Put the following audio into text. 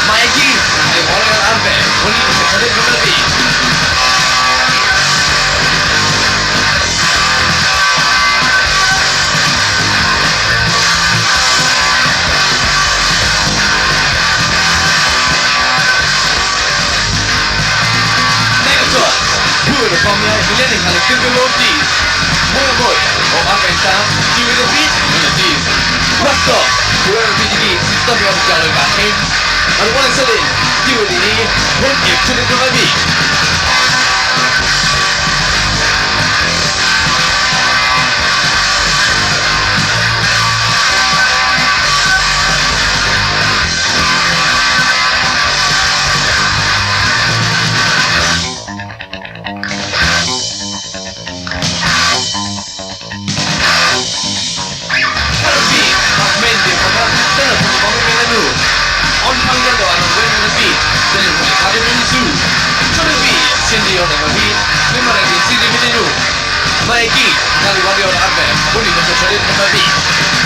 Mikey, I want to have it. When you say it from the beat. Put upon me, beginning on a single of these. More boy, or up and down, do with the beat, and the D's. What's up? Whoever beat the beat, stop me up the jelly back in. And one is in, do with the knee, one if to the drum beat. On Pangalo and I'm winning the beat. Then it's like how did you do? To the beat, Cindy on the beat. Remember I see the video. Mikey, now you want your advent. What do you want to tell it from the beat?